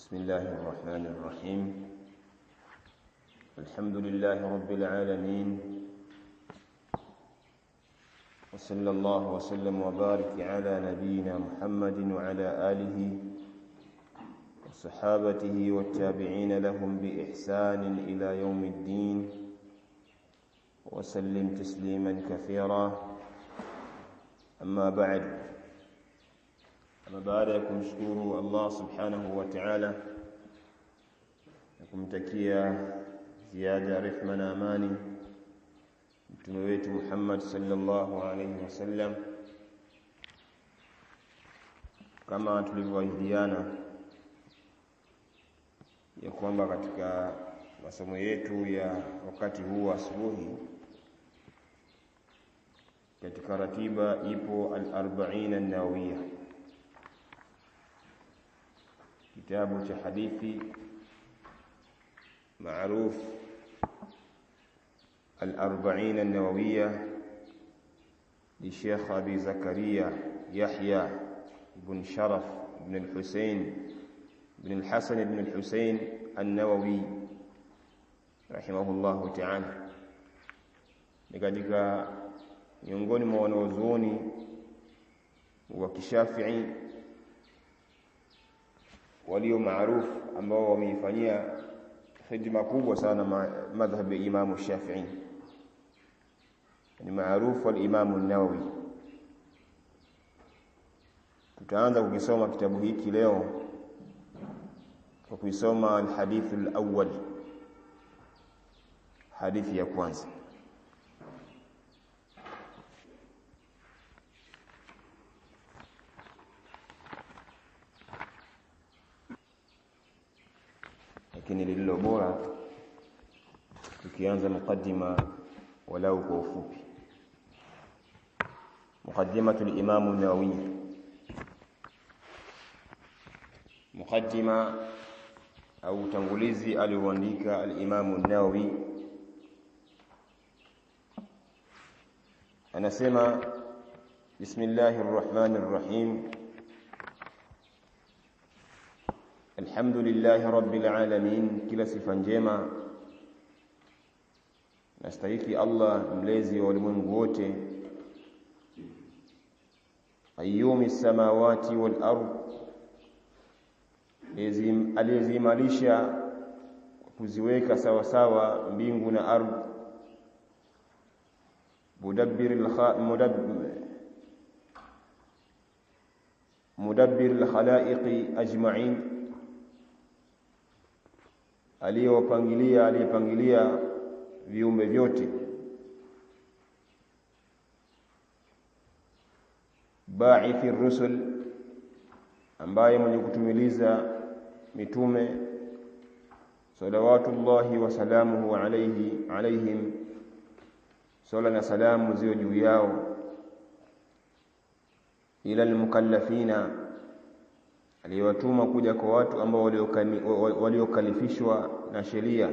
بسم الله الرحمن الرحيم. الحمد لله رب العالمين، وصلى الله وسلم وبارك على نبينا محمد وعلى آله وصحابته والتابعين لهم بإحسان إلى يوم الدين، وسلم تسليما كثيرا. أما بعد، baada ya kumshukuru Allah subhanahu wa ta'ala na kumtakia ziada rehema na amani mtume wetu Muhammad sallallahu alayhi wasallam, kama tulivyoahidiana ya kwamba katika masomo yetu ya wakati huu asubuhi katika ratiba ipo al-40 an-nawawiyya, kitabu cha hadithi معروف ال40 النووية لشيخ أبي زكريا يحيى بن شرف بن الحسين بن الحسن بن الحسين النووي رحمه الله تعالى. Nikadika miongoni mwa wanazuoni wa Kishafii walio maarufu ambao wameifanyia khidma kubwa sana madhhab ya Imam Shafi'i, ni maarufu al-Imam an-Nawawi. Tutaanza kukisoma kitabu hiki leo kwa kusoma al-hadith al-awwal, hadithi ya kwanza. Lakini lililo bora tukianza mukaddima walau kwa ufupi. Mukaddimatu al-Imam an-Nawawi. Mukaddima au tangulizi alioandika al-Imam an-Nawawi, anasema bismillahir rahmanir rahim, alhamdulillahi rabbil alamin, kila sifa njema nastahiki Allah mlezi wa ulimwengu wote. Qayyumi samawati wal ard, aliyezimalisha kuziweka sawa sawa mbingu na ardhi. Mudabbir al-khalaiqi ajma'in, aliyepangilia viumbe vyote. Ba'ithi ar-rusul, ambaye mwenye kutumiliza mitume. Salawatullahi wa salamuhu alaihim, sala na salamu ziwe juu yao. Ila al-mukallafina, aliyowatuma kuja kwa watu ambao waliokalifishwa na sheria.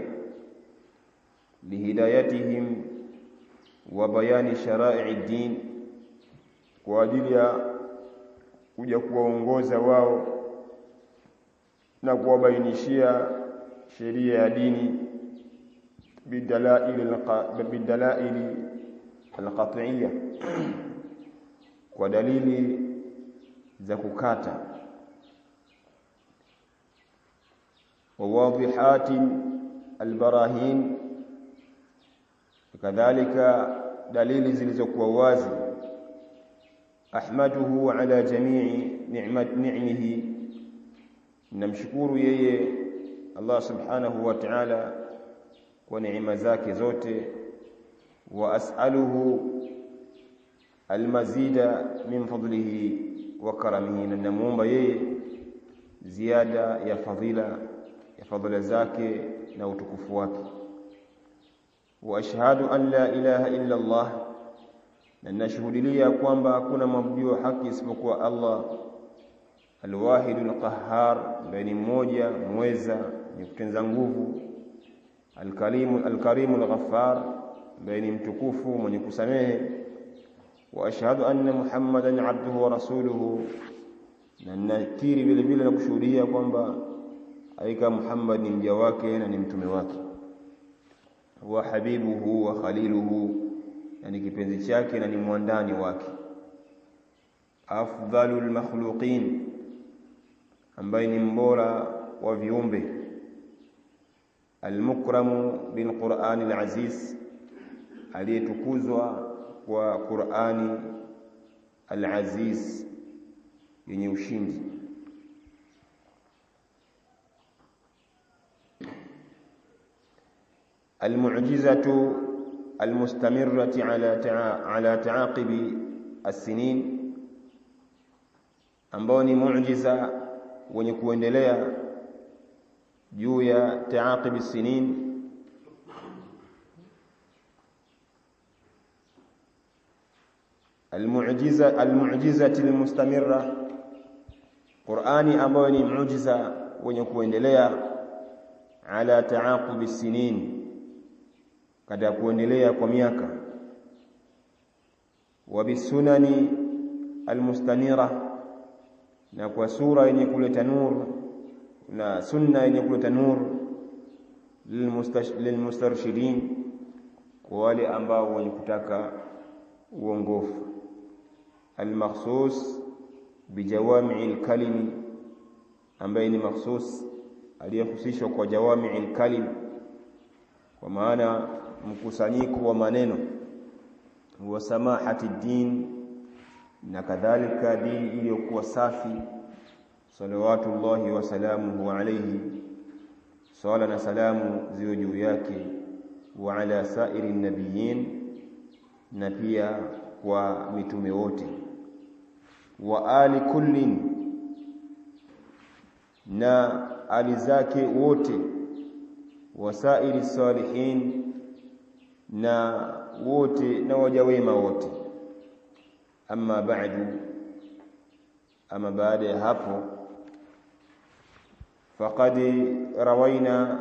Bihidayatihim wa bayani shara'i ad-din, kwa ajili ya kuja kuwaongoza wao na kuwabainishia sheria ya dini. Bidalaili al-qat'iyya, kwa dalili za kukata. وواضحات البراهين, kadhalika dalili zilizokuwa wazi. Ahmaduhu ala jamii ni'amihi, namshukuru yeye Allah subhanahu wa ta'ala kwa neema zake zote. Wa as'aluhu almazida min fadlihi wa karamihi, namuomba yeye ziada ya fadhila zake na utukufu wake. Wa ashhadu an la ilaha illa Allah, na nashuhudia kwamba hakuna maabudu haki isipokuwa Allah. Al-wahidul qahhar, ni mmoja mweza ni kutenza nguvu. Al-karimul ghaffar, ni mtukufu mwenye kusamehe. Wa ashhadu anna Muhammadan abduhu wa rasuluhu, na nakiri vile vile na kushuhudia kwamba aika Muhammad ni mja wake na ni mtume wake, wa habibuhu wa khaliluhu, yani kipenzi chake na ni mwandani wake, afdalul makhluqin, ambaye ni mbora wa viumbe, almukramu bil Qur'anil aziz, aliyetukuzwa kwa Qur'ani al-aziz yenye ushindi. Almu'jizatu almustamirrati ala ta'aqibi as-sinin, ambao ni muujiza wenye kuendelea juu ya ta'aqibi as-sinin. Almu'jizati almustamirra, Qur'ani ambayo ni muujiza wenye kuendelea, ala ta'aqubi as-sinin, kada kuendelea kwa miaka, wa bisunani almustanira, na kwa sura yenye kuleta nur na sunna yenye kuleta nur, lilmustarshidin, kwa wale ambao wenye kutaka uongofu, almakhsus bijawami'il kalimi, ambaye ni makhsus aliyehusishwa kwa jawami'il kalim, kwa maana mkusanyiko wa maneno, wa samahati din, na kadhalika dini iliyokuwa safi, salawatullahi wa salamuhu alayhi, sala na salamu ziwe juu yake, wa ala sairi nabiyin, na pia kwa mitume wote, wa ali kullin, na ali zake wote, wa sairi salihin, na wote na waja wema wote. Amma ba'du, ama baada ya hapo, faqad rawayna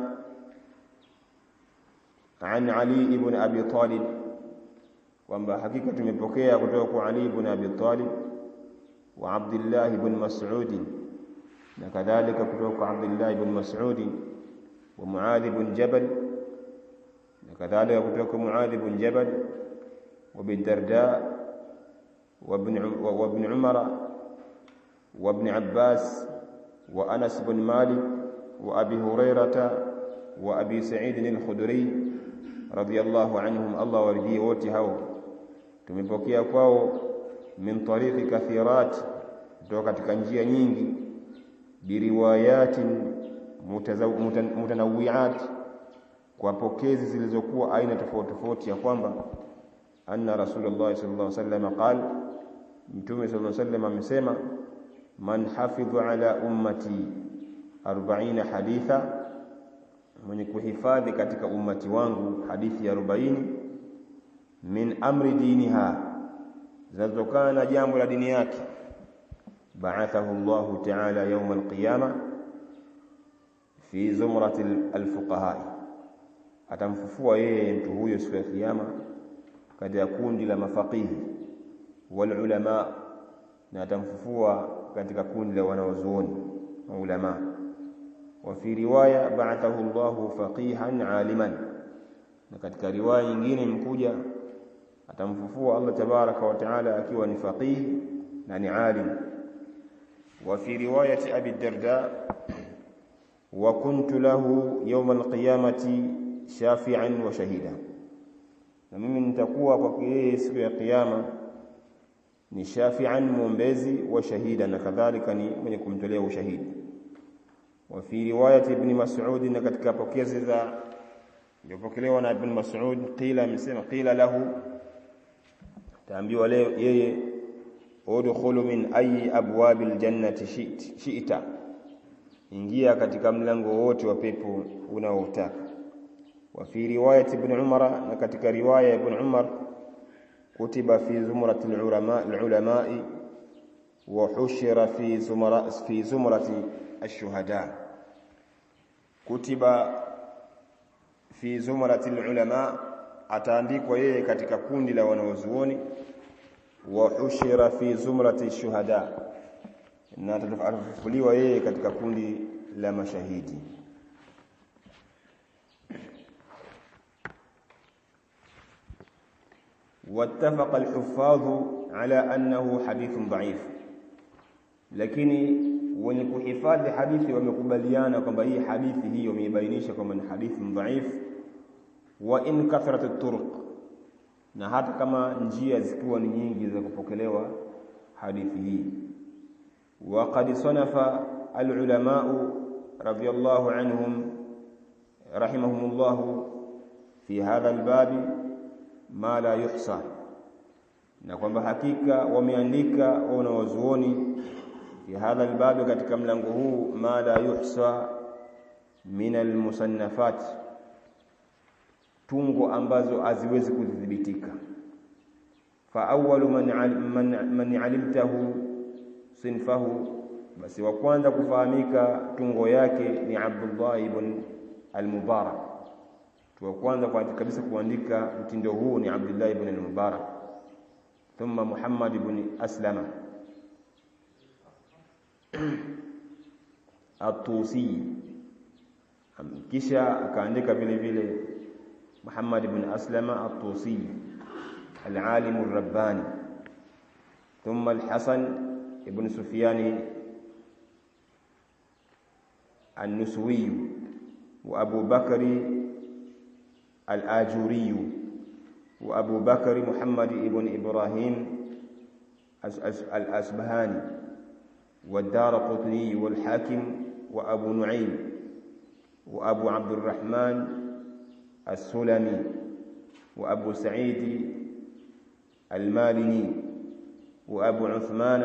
an Ali ibn Abi Talib, kwamba hakika tumepokea kutoka kwa Ali ibn Abi Talib, wa Abdullah ibn Mas'ud, na kadhalika kutoka kwa Abdullah ibn Mas'ud, wa Muadh ibn Jabal, na kadhalika kutoka kwa Muadh ibn Jabal, wa Abi Darda, wa ibn Umar, wa ibn Abbas, wa Anas ibn Malik, wa Abi Hurairah, wa Abi Sa'id al-Khudri radiyallahu anhum, Allah waridhie wote hao. Tumepokea kwao min tariqi kathirat, kutoka katika njia nyingi, biriwayatin mutanawwi'at, kwa pokezi zilizokuwa aina tofauti tofauti, ya kwamba anna Rasulullah sallallahu alaihi wasallam qala, Mtume sallallahu alaihi wasallam amesema, man hafidha ala ummati 40 haditha, mwenye kuhifadhi katika ummati wangu hadithi 40, min amri diniha, zinazotokana na jambo la dini yake, ba'athahu Allah ta'ala yawm al-qiyama fi zumrati al-fuqaha, atamfufua yeye mtu huyo siku ya kiyama katika kundi la mafaqihi wal ulama, na atamfufua katika kundi la wanawazuoni ulama. Wa fi riwaya ba'athahu Allah faqihan aliman, na katika riwaya nyingine mkuja atamfufua Allah tabaraka wa taala akiwa ni faqih na ni alim. Wa fi riwayati Abi Darda, wa kuntu lahu yawm al-qiyamati shafi'an wa shahida, na mimi nitakuwa kwa yeye siku ya kiyama ni shafi'an, muombezi, wa shahida, na kadhalika ni mwenye kumtolea ushahidi. Wa fi riwayati Ibn Mas'ud, na katika pokezi za iliyopokelewa na Ibn Mas'ud, qila, amesema qila lahu, taambiwa leo yeye, udkhulu min ayi abwabil jannati shi'ta, ingia katika mlango wote wa pepo unaotaka. Wa fi riwayati Ibn Umar, na katika riwaya ya Ibn Umar, kutiba fi zumrati al-ulama wa hushira fi zumrati ash-shuhada, kutiba fi zumrati al-ulama, ataandikwa yeye katika kundi la wanawazuoni, wa hushira fi zumrati ash-shuhada, na atafufuliwa yeye katika kundi la mashahidi. واتفق الحفاظ على أنه حديث ضعيف lakini wenye kuhifadhi hadithi wamekubaliana kwamba hii hadithi hii wameibainisha kwamba ni hadithi dhaif wa in kathrat at-turuq na hata kama njia zikiwa ni nyingi za kupokelewa hadithi hii. Wa qad sanafa al-ulama radiyallahu anhum rahimahumullah fi hadha al-bab ma la yuhsa, na kwamba hakika wameandika wanawazuoni fi hadha al-bab katika mlango huu ma la yuhsa min al-musannafat, tungo ambazo haziwezi kudhibitika. Fa awwalu man alimtahu sinfahu, basi wa kwanza kufahamika tungo yake ni Abdullah ibn al-Mubarak. Wa kwanza kabisa kuandika mtindo huu ni Abdullah ibn al-Mubarak, thumma Muhammad ibn Aslama at-Tusi, kisha akaandika vile vile Muhammad ibn Aslama at-Tusi al-alim ar-rabbani, thumma al-Hasan ibn Sufyan an-Nuswi wa Abu Bakr al-Ajuri wa Abu Bakr Muhammad ibn Ibrahim al-Asbahani والدارقطني والحاكم وأبو نعيم وأبو عبد الرحمن السلمي وأبو سعيد المالني وأبو عثمان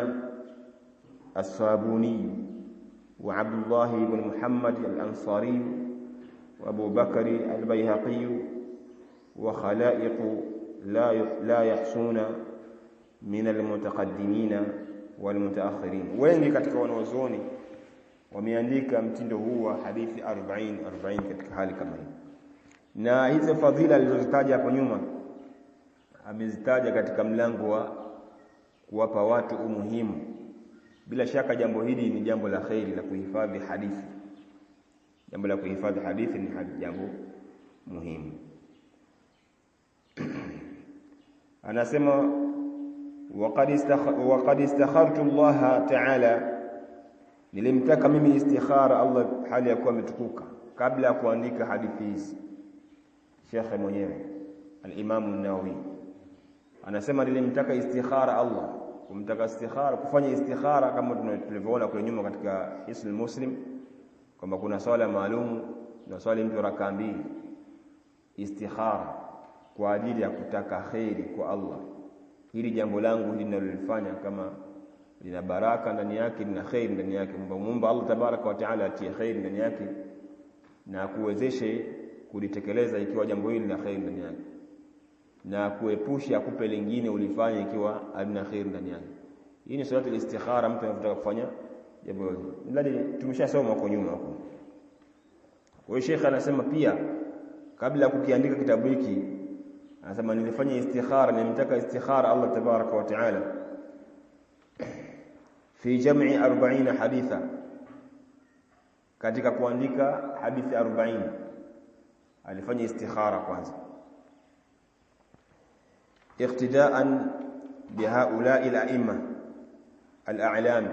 الصابوني وعبد الله بن محمد الأنصاري وأبو بكر البيهقي وخلائق لا يحصون من المتقدمين والمتأخرين. wengi katika wanazuoni wameandika mtindo huu wa hadithi 40 katika hali kama hii, na hizo fadhila alizozitaja hapo nyuma amezitaja katika mlango wa kuwapa watu umuhimu. Bila shaka jambo hili ni jambo la khairi la kuhifadhi hadithi. Jambo la kuhifadhi hadithi ni jambo muhimu. Anasema وقد استخرت الله تعالى, nilimtaka mimi istikhara Allah hali ya kuwa mtukuka kabla ya kuandika hadithi hizi. Sheikh mwenyewe al-Imam an-Nawawi anasema nilimtaka istikhara Allah, kumtaka istikhara, kufanya istikhara kama tulivyoona kule nyuma katika Hisnul Muslim kwamba kuna swala maalum na swali mtu rakaa mbili, istikhara kwa ajili ya kutaka khairi kwa Allah. Hili jambo langu ninalolifanya kama lina baraka ndani yake, lina khair ndani yake, muomba Allah tabaraka wa taala atie khair ndani yake na kuwezeshe kulitekeleza ikiwa jambo hili lina khair ndani yake, na kuepusha akupe lingine ulifanye ikiwa halina khair ndani yake. Hii ni salatu al-istikhara, mtu anataka kufanya jambo hili. Ndani tumeshasoma huko nyuma huko. Kwa hiyo Sheikh anasema pia kabla ya kukiandika kitabu hiki anasema nilifanya istikhara, nimtaka istikhara Allah tabaraka wa taala fi jam'i 40 haditha, katika kuandika hadithi 40 alifanya istikhara kwanza, iqtidaan bihaula'i al-a'imma al-a'lam,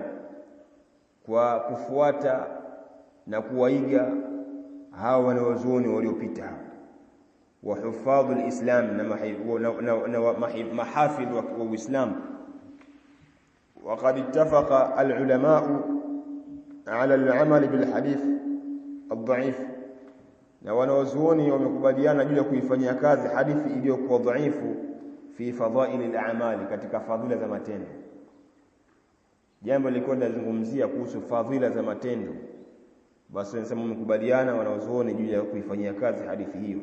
kwa kufuata na kuwaiga hawa wanazuoni waliopita wa hufadh al-islam na mahafidh wa uislam. وقد اتفق العلماء على العمل بالحديث الضعيف, na wanazuoni wamekubaliana juu ya kuifanyia kazi hadithi iliyokuwa dhaifu fi fadhail al-a'mal, katika fadhila za matendo. Jambo liko linazungumzia kuhusu fadhila za matendo, basi nasema wamekubaliana wanazuoni juu ya kuifanyia kazi hadithi hiyo.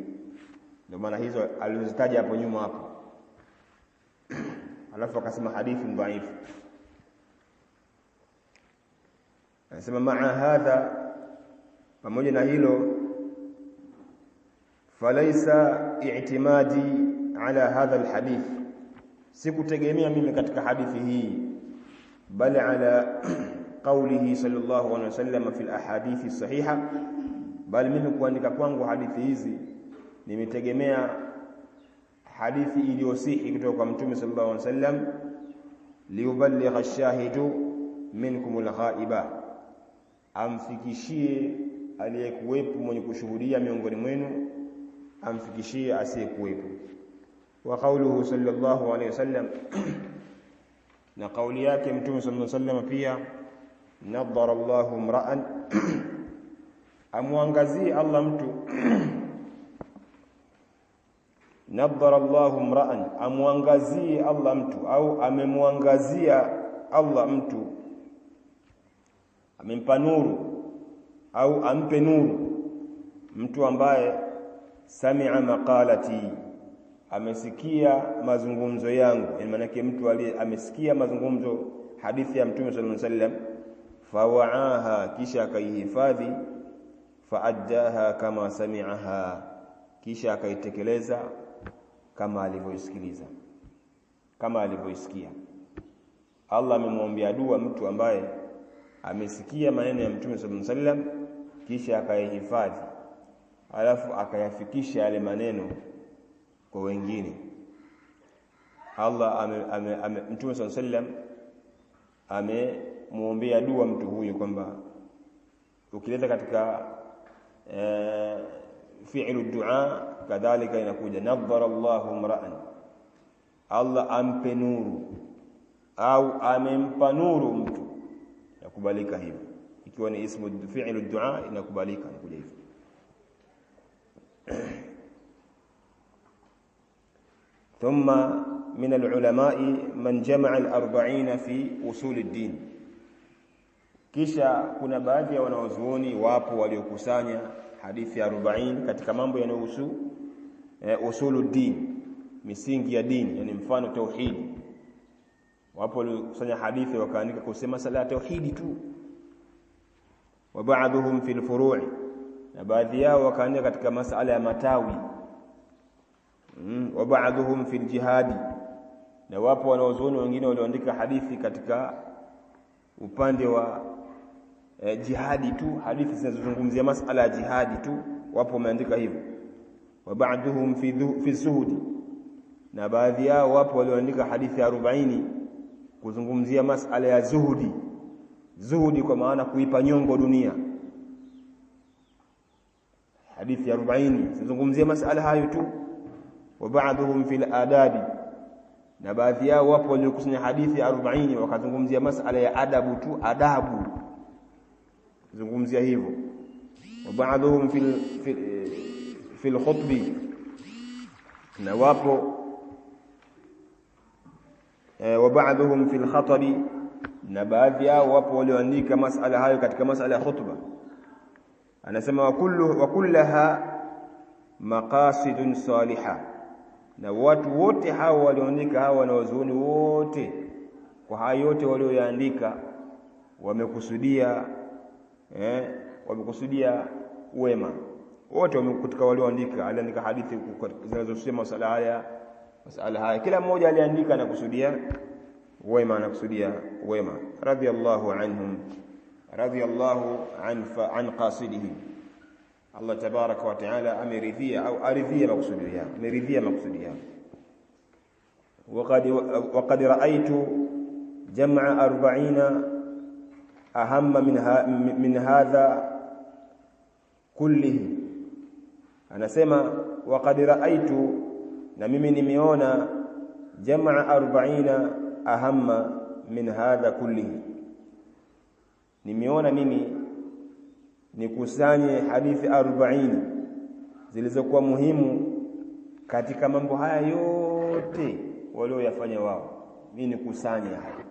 Ndio maana hizo alizozitaja hapo nyuma hapo, alafu akasema hadithi dhaifu. Anasema maa hadha, pamoja na hilo, falaisa i'timadi ala hadha alhadith, sikutegemea mimi katika hadithi hii, bali ala qawlihi sallallahu alaihi wasallam fi al-ahadithi sahiha, bali mimi kuandika kwangu hadithi hizi nimetegemea hadithi iliyosihi kutoka kwa Mtume sallallahu alaihi wasallam, liuballigha ash-shahidu minkum al-ghaiba, amfikishie aliyekuwepo mwenye kushuhudia miongoni mwenu, amfikishie asiyekuwepo. Wa qawluhu sallallahu alaihi wasallam, na kauli yake Mtume sallallahu alaihi wasallam pia, nadhara Allahu mra'an, amwangazie Allah mtu nadhara Allahu mra'an, amwangazie Allah mtu, au amemwangazia Allah mtu, amempa nuru au ampe nuru mtu ambaye sami'a maqalati, amesikia mazungumzo yangu. Yani maana yake mtu amesikia mazungumzo, hadithi ya Mtume sallallahu alaihi wasallam, fawa'aha, kisha akaihifadhi, fa'addaha kama sami'aha, kisha akaitekeleza kama alivyoisikiliza, kama alivyoisikia. Allah amemwombea dua mtu ambaye amesikia maneno ya Mtume sallallahu alaihi wasallam kisha akayahifadhi, alafu akayafikisha yale maneno kwa wengine. Allah Mtume sallallahu alaihi wasallam amemwombea dua mtu huyu kwamba ukileta katika fi'lu du'a kadhalika inakuja nadhara Allahu mra'an, Allah ampe nuru au amempa nuru mtu, yakubalika hivyo. Ikiwa ni ismu fi'lu du'a inakubalika, inakuja hivyo. Thumma min al-ulama'i man jama'a al-40 fi usul ad-din, kisha kuna baadhi ya wanawazuoni wapo waliokusanya hadithi ya 40 katika mambo yanayohusu usuluddin, misingi ya dini, yani mfano tauhid. Wapo waliokusanya hadithi wakaandika kusema sala tauhidi tu. Wa ba'dhum fil furu', na baadhi yao wakaandika katika masala ya matawi. Wa ba'dhum fil jihadi, na wapo wanawazuoni wengine walioandika hadithi katika upande wa jihadi tu, hadithi zinazozungumzia masala ya jihadi tu, wapo wameandika hivyo. Wa ba'dhum fi zuhudi, na baadhi yao wapo walioandika hadithi ya 40 kuzungumzia masala ya zuhudi. Zuhudi kwa maana kuipa nyongo dunia. Hadithi ya 40 zinazungumzia masala hayo tu. Wa ba'dhum fil adabi, na baadhi yao wapo waliokusanya hadithi ya 40 wakazungumzia masala ya adabu tu, adabu zungumzia hivyo. Wa ba'dhum fil khutbi, na wapo wa ba'dhum fil khatabi, na baadhi yao wapo walioandika masala hayo katika masala ya khutba. Anasema wa kullaha maqasidun salihah, na watu wote hao walioandika, hao wanawazuoni wote, kwa hayo yote walioyaandika wamekusudia wamekusudia wema. Wote wamekutika walioandika, aliandika hadithi zinazosema masala haya, kila mmoja aliandika na kusudia wema, na kusudia wema. Radiyallahu anhum, radiyallahu an qasidihi. Allah tabaraka wa taala ameridhia au aridhia maksudi yao, ameridhia maksudi yao. Waqad ra'aytu jam'a 40 ahamma min hadha kullihi. Anasema waqad ra'aytu, na mimi nimeona jam'a 40 ahamma min hadha kullihi, nimeona mimi nikusanye hadithi 40 zilizokuwa muhimu katika mambo haya yote walioyafanya wao. Mimi nikusanye haya,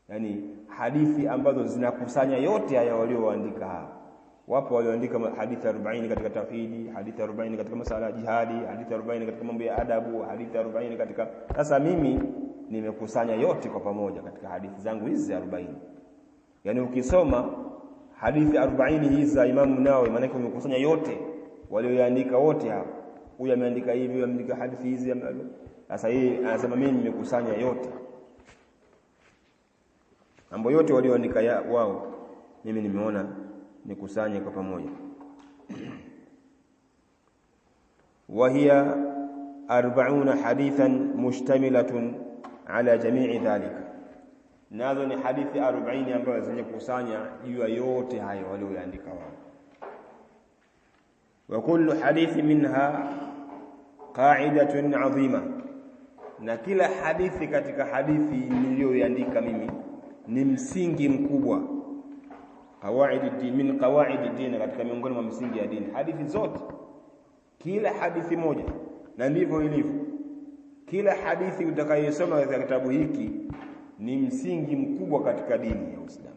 yani hadithi ambazo zinakusanya yote haya walioandika hapa. Wapo walioandika hadithi 40 katika tauhidi, hadithi 40 katika masala ya jihadi, hadithi 40 katika mambo ya adabu, hadithi 40 katika. Sasa mimi nimekusanya yote kwa pamoja katika hadithi zangu hizi 40. Yani ukisoma hadithi 40 hizi za Imam Nawawi, maana yake umekusanya yote walioandika wote hapa. Huyu ameandika hivi, huyu ameandika hadithi hizi. Sasa yeye anasema mimi nimekusanya yote. mambo yote walioandika wao mimi nimeona nikusanye kwa pamoja. وهي 40 حديثا مشتملة على جميع ذلك. nazo ni hadithi 40 ambazo zenye kukusanya juu ya yote hayo walioandika wao. wa kullu hadithi minha qa'idatun 'azima, na kila hadithi katika hadithi niliyoandika mimi ni msingi mkubwa. min qawaid ad-din, katika miongoni mwa msingi ya dini. Hadithi zote, kila hadithi moja, na ndivyo ilivyo. Kila hadithi utakayosoma katika kitabu hiki ni msingi mkubwa katika dini ya Uislamu.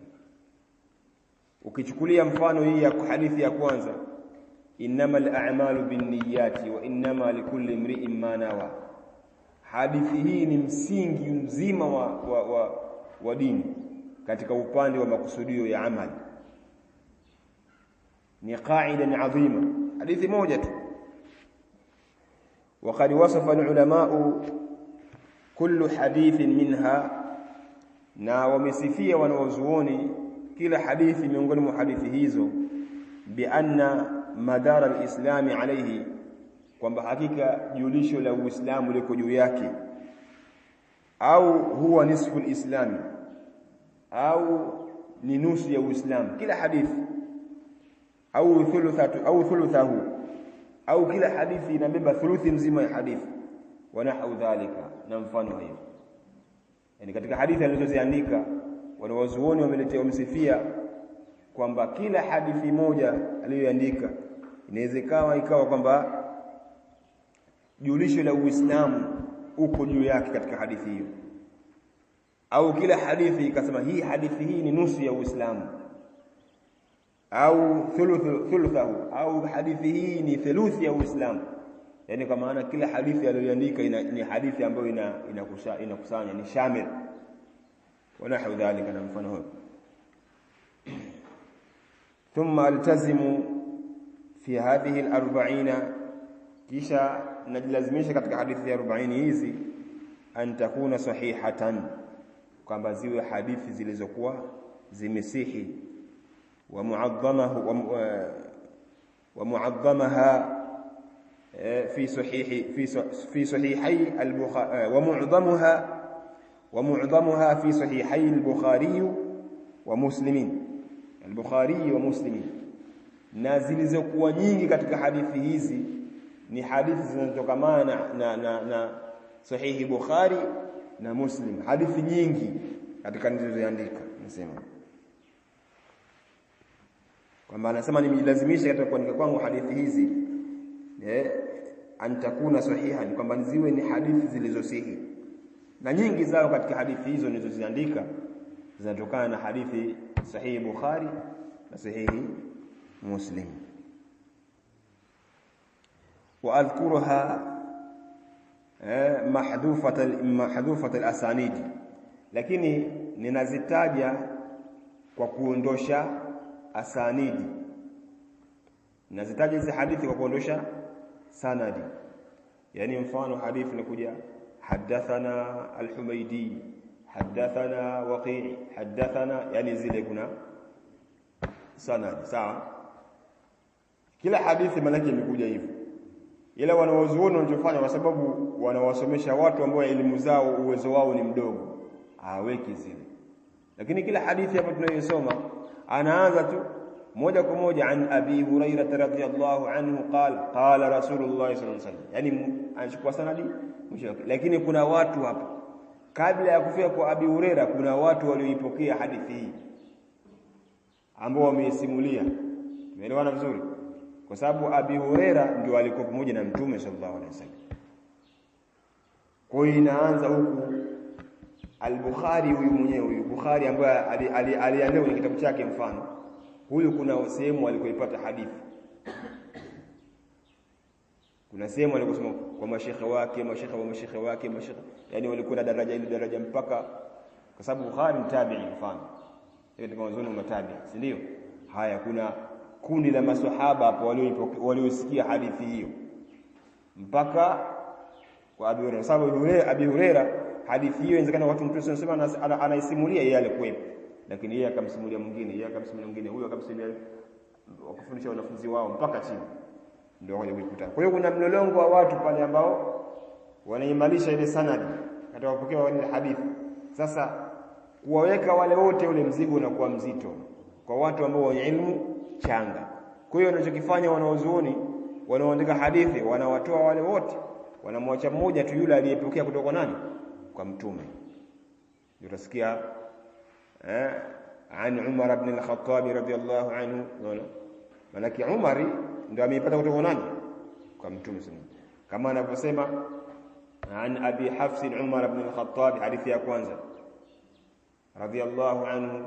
Ukichukulia mfano hii ya hadithi ya kwanza, innamal a'malu binniyati wa innama likulli imri'in ma nawa. Hadithi hii ni msingi mzima wa dini katika upande wa makusudio ya amali. Ni qaida adhima, hadithi moja tu. وقد وصف العلماء كل حديث منها, na wamesifia wanawazuoni kila hadithi miongoni mwa hadithi hizo bi anna madara al-islam alayhi, kwamba hakika julisho la Uislamu liko juu yake, au huwa nisfu al-islam, au ni nusu ya Uislamu kila hadithi, au thuluthahu, au kila hadithi inabeba thuluthi mzima ya hadithi, wa nahwu dhalika, na mfano hiyo. Yani katika hadithi alizoziandika wanawazuoni wamesifia kwamba kila hadithi moja aliyoandika inawezekana ikawa kwamba julisho la Uislamu uko juu yake katika hadithi hiyo, au kila hadithi ikasema hii hadithi hii ni nusu ya Uislamu, au thuluthahu, au hadithi hii ni thuluthi ya Uislamu. Yani kwa maana kila hadithi aliyoandika ni hadithi ambayo inakusanya, ni shamil, wa nahwu dhalika, na mfano huo. Thumma altazimu fi hadhihi al-40, kisha najilazimisha katika hadithi ya 40 hizi an takuna sahihatan, kwamba ziwe hadithi zilizokuwa zimesihi, wa mu'azzamaha في صحيحي البخاري ومعظمها في صحيحي البخاري ومسلم. na zilizokuwa nyingi katika hadithi hizi ni hadithi zinazotokana na sahihi Bukhari na Muslim, hadithi nyingi katika nilizoandika. Nasema kwamba anasema nimelazimisha katika kuandika kwangu hadithi hizi antakuna sahiha, ni kwamba ziwe ni hadithi zilizosihi, na nyingi zao katika hadithi hizo nilizoziandika zinatokana na hadithi sahihi Bukhari na sahihi Muslim. wa adhkuruha mahdhufat al-asanid, lakini ninazitaja kwa kuondosha asanidi. Nazitaja hizi hadithi kwa kuondosha sanadi. Yani mfano hadithi inakuja hadathana al-Humaydi, hadathana Waqi', hadathana, yani zile kuna sanadi, sawa. Kila hadithi manake imekuja hivyo, ila wanawazuoni wanachofanya, kwa sababu wanawasomesha watu ambao elimu zao uwezo wao ni mdogo, haweki zile. Lakini kila hadithi hapa tunayosoma anaanza tu moja kwa moja an Abi Hurairah radhiyallahu anhu qala Rasulullah sallallahu alaihi wasallam, yani anachukua sanadi mwisho. Lakini kuna watu hapa kabla ya kufika kwa Abi Hurairah, kuna watu walioipokea hadithi hii ambao wameisimulia. Umeelewana vizuri? Kwa sababu Abi Hurairah ndio alikuwa pamoja na Mtume sallallahu alaihi wasallam. Kwa hiyo inaanza huku al-Bukhari, huyu mwenyewe huyu Bukhari ambaye aliandika kwenye kitabu chake, mfano huyu kuna sehemu alikoipata hadithi, kuna sehemu alikosoma kwa mashekhe wake, yani walikuwa na daraja ile daraja mpaka, kwa sababu Bukhari ni tabi'i, mfano katika wazoni wa matabi'i, si ndio? Haya, kuna kundi la maswahaba hapo waliosikia hadithi hiyo mpaka kwa Abi Hurairah. Sababu Abi Hurairah hadithi hiyo inawezekana watu mtu anasema anaisimulia yeye alikuwepo, lakini yeye akamsimulia mwingine, huyo akamsimulia, wakafundisha wanafunzi wao mpaka chini, ndio wakaja kuikuta. Kwa hiyo kuna mlolongo wa watu pale ambao wanaimarisha ile sanadi katika kupokea wale hadithi. Sasa kuwaweka wale wote, ule mzigo unakuwa mzito kwa watu ambao wenye ilmu changa. Kwa hiyo wanachokifanya wanaozuoni wanaoandika hadithi, wanawatoa wale wote, wanamwacha mmoja tu, yule aliyepokea kutoka nani? Kwa mtume. Utasikia an Umar ibn al-Khattab radiyallahu anhu, malaki Umar ndio ameipata kutoka nani? Kwa mtume sallallahu. Kama anavyosema an Abi Hafs Umar ibn al-Khattab, hadithi ya kwanza, radiyallahu anhu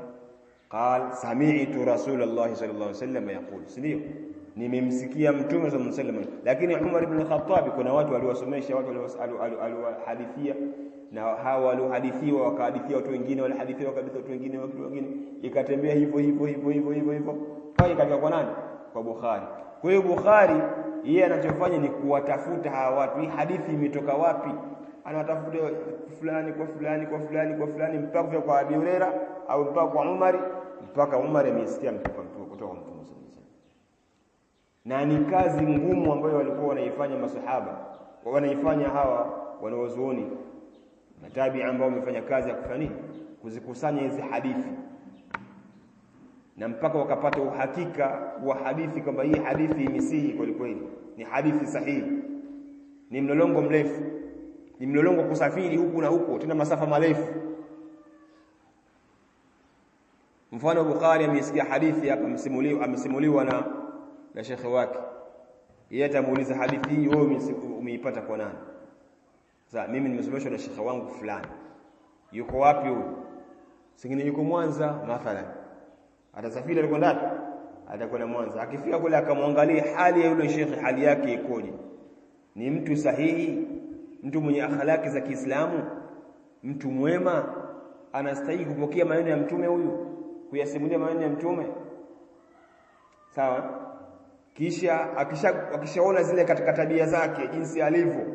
قال سمعت رسول الله صلى الله عليه وسلم يقول, sio nimemsikia mtume صلى الله عليه وسلم. Lakini Umar ibn al-Khattab, kuna watu waliwasomesha, watu waliwahadithia, na hawa waliohadithiwa wakahadithia watu wengine, walihadithiwa kabisa watu wengine, ikatembea hivyo mpaka katika kwa nani? Kwa Bukhari. Kwa hiyo Bukhari yeye anachofanya ni kuwatafuta hawa watu, hii hadithi imetoka wapi, anatafuta fulani kwa fulani mpaka kwa Abi Huraira au mpaka kwa Umar, mpaka Umar amesikia kutoka kwa Mtume. Na ni kazi ngumu ambayo walikuwa wanaifanya masahaba, wanaifanya hawa wanaozuoni matabi ambao wamefanya kazi ya kufanya kuzikusanya hizi hadithi, na mpaka wakapata uhakika wa hadithi kwamba hii hadithi imesihi kweli, ni hadithi sahihi, ni mlolongo mrefu, ni mlolongo kusafiri huku na huko, tena masafa marefu. Mfano Bukhari amesikia hadithi hapa, amesimuliwa na shekhi wake, yeye atamuuliza hadithi hii wewe umeipata kwa nani? Sasa mimi nimesomeshwa na shekhi wangu fulani, yuko wapi huyo? Singine yuko Mwanza mathalan, atasafiri alikwenda wapi? Atakwenda Mwanza. Akifika kule akamwangalia hali ya yule shekhi, hali yake ikoje, ni mtu sahihi, mtu mwenye akhlaki za Kiislamu, mtu mwema, anastahili kupokea maneno ya mtume huyu, kuyasimulia maneno ya mtume, sawa? Kisha akishaona zile katika tabia zake, jinsi alivyo,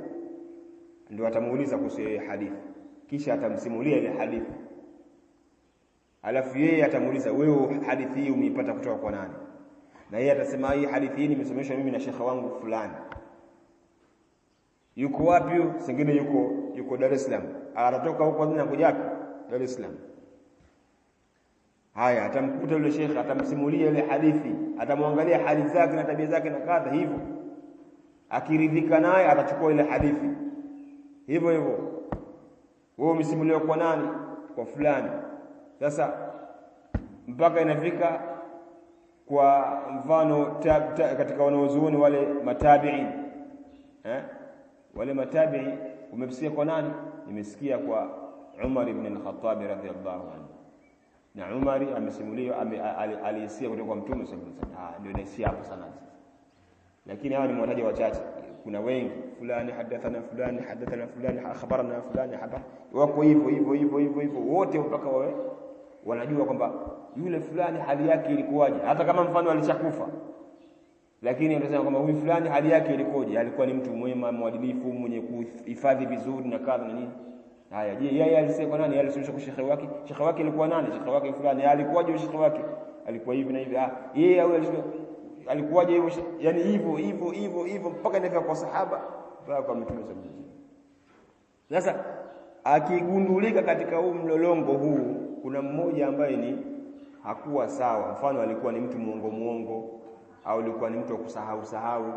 ndio atamuuliza kuhusu hadithi, kisha atamsimulia ile hadithi. Alafu yeye atamuuliza, wewe hadithi hii umeipata kutoka kwa nani? Na yeye atasema, hii hadithi hii nimesomeshwa mimi na shekhi wangu fulani. Yuko wapi? Singine yuko Dar es Salaam. Anatoka huko na kuja Dar es Salaam. Haya, atamkuta yule shekhi, atamsimulia ile hadithi, atamwangalia hali zake na tabia zake na kadha hivyo. Akiridhika naye atachukua ile hadithi. Hivyo wewe umesimuliwa kwa nani? Kwa fulani. Sasa mpaka inafika kwa mfano katika wanaozuoni wale matabi'in, wale matabi'i, umesikia kwa nani? Nimesikia kwa Umar ibn al-Khattab radhiyallahu anhu. Na Umar amesimuliwa, alisikia kutoka kwa Mtume sallallahu alaihi wasallam. Ndio inaishia hapo sana. Lakini hawa ni mwataja wachache, kuna wengi, fulani hadathana fulani akhbarana fulani hapa, wako hivyo wote, mpaka wawe wanajua kwamba yule fulani hali yake ilikuwaje. Hata kama mfano alichakufa, lakini wanasema kwamba huyu fulani hali yake ilikoje, alikuwa ni mtu mwema, mwadilifu, mwenye kuhifadhi vizuri na kadha na nini. Haya, je, yeye alisema kwa nani? Alisomesha kwa shekhi wake. Shekhi wake alikuwa nani? Shekhi wake fulani. Alikuwaje shekhi wake? Alikuwa hivi na hivi. Yeye au alikuwaje hivyo? Yani hivyo mpaka inafika kwa sahaba, mpaka kwa Mtume sallallahu alaihi wasallam. Sasa akigundulika katika huu mlolongo huu kuna mmoja ambaye ni hakuwa sawa, mfano alikuwa ni mtu muongo au alikuwa ni mtu wa kusahau,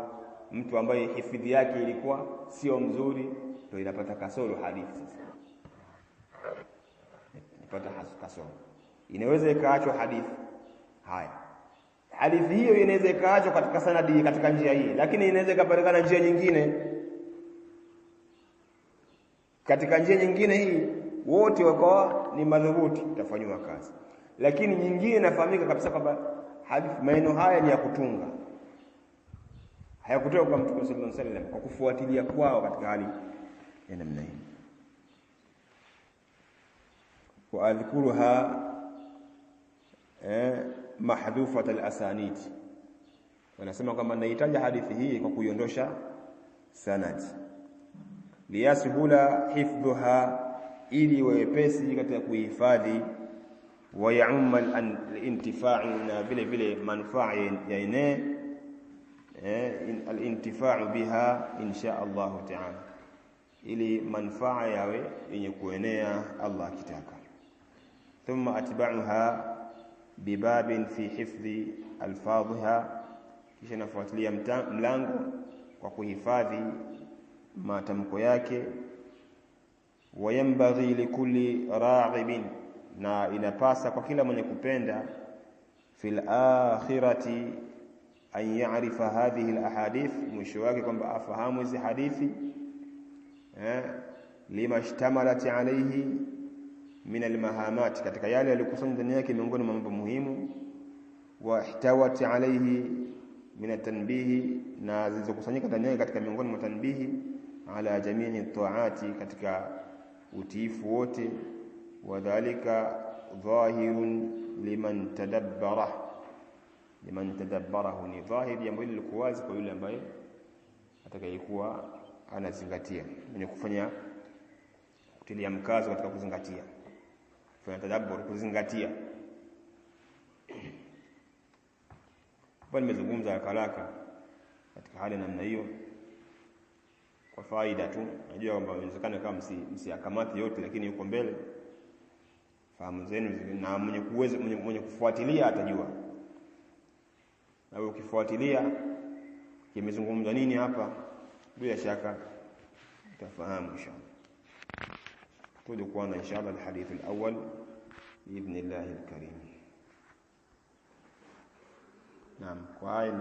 mtu ambaye hifadhi yake ilikuwa sio mzuri, ndio inapata kasoro hadithi. Sasa inapata kasoro, inaweza ikaachwa hadithi. Haya, hadithi hiyo inaweza ikaachwa katika sanadi, katika njia hii, lakini inaweza ikapatikana njia nyingine. Katika njia nyingine hii wote wakawa ni madhubuti, itafanywa kazi. Lakini nyingine inafahamika kabisa kwamba hadithi, maneno haya ni ya kutunga, hayakutoka kwa Mtume sallallahu alaihi wasallam, kwa kufuatilia kwao katika hali ya namna hii. Wa adhkuruha mahdhufat al-asanid, wanasema kwamba nahitaji hadithi hii kwa kuiondosha sanad, liyasihula hifdhuha, ili wepesi katika kuhifadhi, wa ya'um al-intifa'u, na vile vile manufaa yaenee al-intifa'u biha insha Allah ta'ala, ili manufaa yawe yenye kuenea Allah kitaka. Thumma atba'uha bibabin fi hifdhi alfadhiha, kisha nafuatilia mlango kwa kuhifadhi matamko yake. Wayambaghi likulli raghibin, na inapasa kwa kila mwenye kupenda, fil akhirati an ya'rifa hadhihi alahadith, mwisho wake kwamba afahamu hizi hadithi, lima ishtamalat alayhi min almahamat, katika yale yaliyokusanywa ndani yake miongoni mwa mambo muhimu. Wa ihtawat alayhi min atanbihi, na zilizokusanyika ndani yake katika miongoni mwa tanbihi, ala jamii taati, katika utiifu wote. Wadhalika dhahirun liman tadabbarahu, ni dhahiri jambo hili liko wazi kwa yule ambaye atakayekuwa anazingatia, mwenye kufanya kutilia mkazo katika kuzingatia, kufanya tadabbur, kuzingatia. Hapa nimezungumza haraka katika hali namna hiyo kwa faida tu. Najua kwamba inawezekana kama msiakamati yote, lakini yuko mbele fahamu zenu, na mwenye kufuatilia atajua. Na wewe ukifuatilia kimezungumza nini hapa, bila shaka utafahamu inshallah. Tutakuwa na inshallah alhadith alawwal باذن الله الكريم. Naam, kwa haya